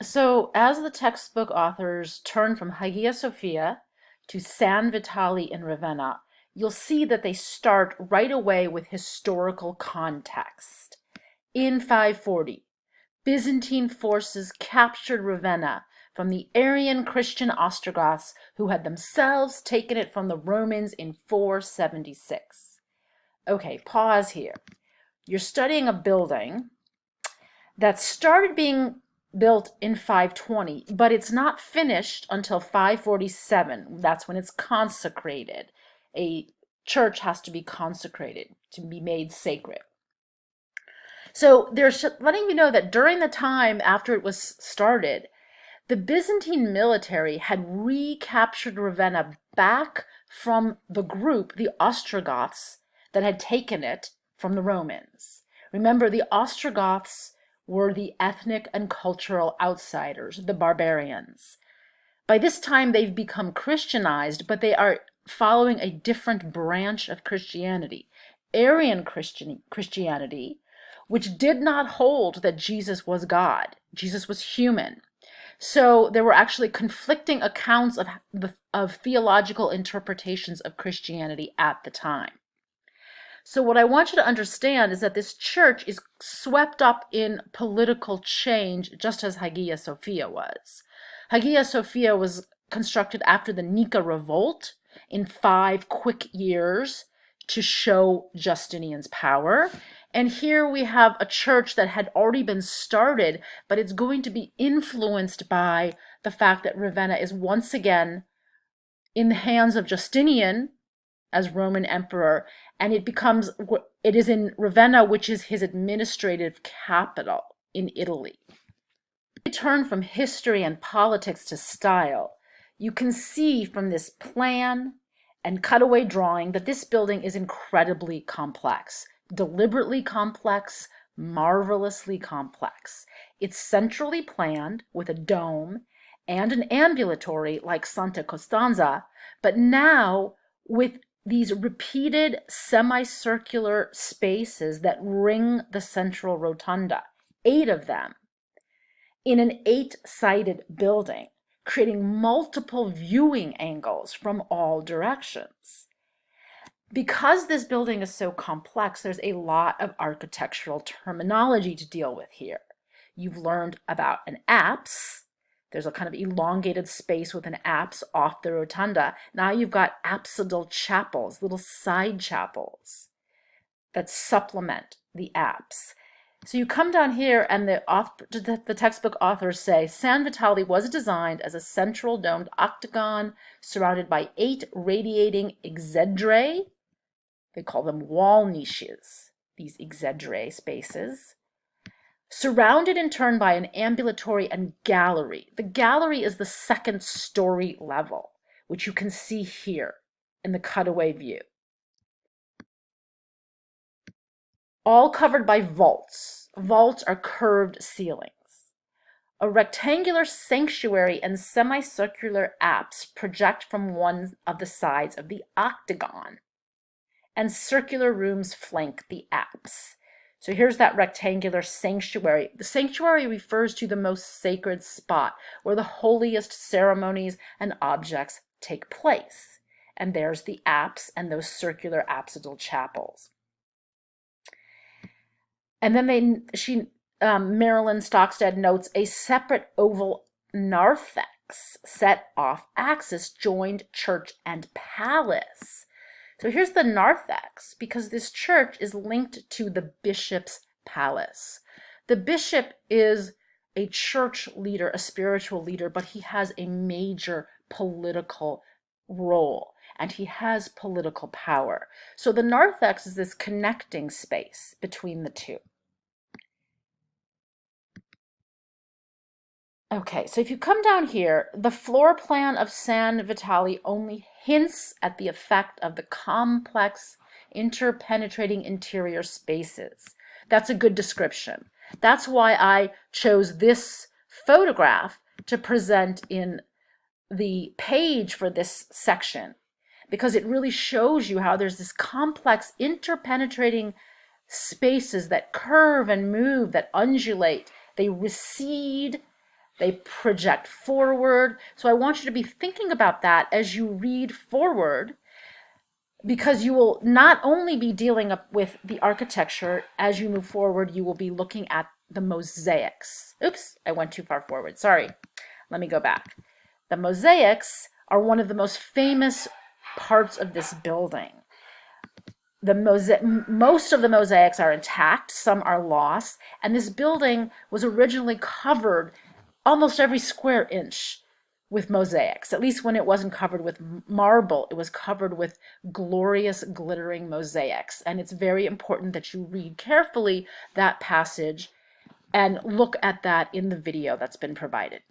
So, as the textbook authors turn from Hagia Sophia to San Vitale in Ravenna, you'll see that they start right away with historical context. In 540, Byzantine forces captured Ravenna from the Arian Christian Ostrogoths who had themselves taken it from the Romans in 476. Okay, pause here. You're studying a building that started being built in 520, but it's not finished until 547. That's when it's consecrated. A church has to be consecrated to be made sacred. So they're letting you know that during the time after it was started, the Byzantine military had recaptured Ravenna back from the group, the Ostrogoths, that had taken it from the Romans. Remember, the Ostrogoths were the ethnic and cultural outsiders, the barbarians. By this time, they've become Christianized, but they are following a different branch of Christianity, Arian Christianity, which did not hold that Jesus was God. Jesus was human. So there were actually conflicting accounts of theological interpretations of Christianity at the time. So what I want you to understand is that this church is swept up in political change, just as Hagia Sophia was. Hagia Sophia was constructed after the Nika revolt in 5 quick years to show Justinian's power. And here we have a church that had already been started, but it's going to be influenced by the fact that Ravenna is once again in the hands of Justinian as Roman emperor, and it is in Ravenna, which is his administrative capital in Italy. We turn from history and politics to style. You can see from this plan and cutaway drawing that this building is incredibly complex, deliberately complex, marvelously complex. It's centrally planned with a dome and an ambulatory like Santa Costanza, but now with these repeated semicircular spaces that ring the central rotunda, 8 of them, in an 8-sided building, creating multiple viewing angles from all directions. Because this building is so complex, there's a lot of architectural terminology to deal with here. You've learned about an apse. There's a kind of elongated space with an apse off the rotunda. Now you've got apsidal chapels, little side chapels that supplement the apse. So you come down here and the textbook authors say, San Vitale was designed as a central domed octagon surrounded by 8 radiating exedrae. They call them wall niches, these exedrae spaces, surrounded in turn by an ambulatory and gallery. The gallery is the 2nd story level, which you can see here in the cutaway view. All covered by vaults. Vaults are curved ceilings. A rectangular sanctuary and semicircular apse project from one of the sides of the octagon, and circular rooms flank the apse. So here's that rectangular sanctuary. The sanctuary refers to the most sacred spot where the holiest ceremonies and objects take place. And there's the apse and those circular apsidal chapels. And then Marilyn Stockstead notes a separate oval narthex set off axis joined church and palace. So here's the narthex, because this church is linked to the bishop's palace. The bishop is a church leader, a spiritual leader, but he has a major political role and he has political power. So the narthex is this connecting space between the two. Okay, so if you come down here, the floor plan of San Vitale only hints at the effect of the complex, interpenetrating interior spaces. That's a good description. That's why I chose this photograph to present in the page for this section, because it really shows you how there's this complex, interpenetrating spaces that curve and move, that undulate, they recede, They project forward. So I want you to be thinking about that as you read forward, because you will not only be dealing with the architecture. As you move forward, you will be looking at the mosaics. Oops, I went too far forward. Sorry. Let me go back. The mosaics are one of the most famous parts of this building. Most of the mosaics are intact, some are lost, and this building was originally covered almost every square inch with mosaics. At least when it wasn't covered with marble, it was covered with glorious glittering mosaics. And it's very important that you read carefully that passage and look at that in the video that's been provided.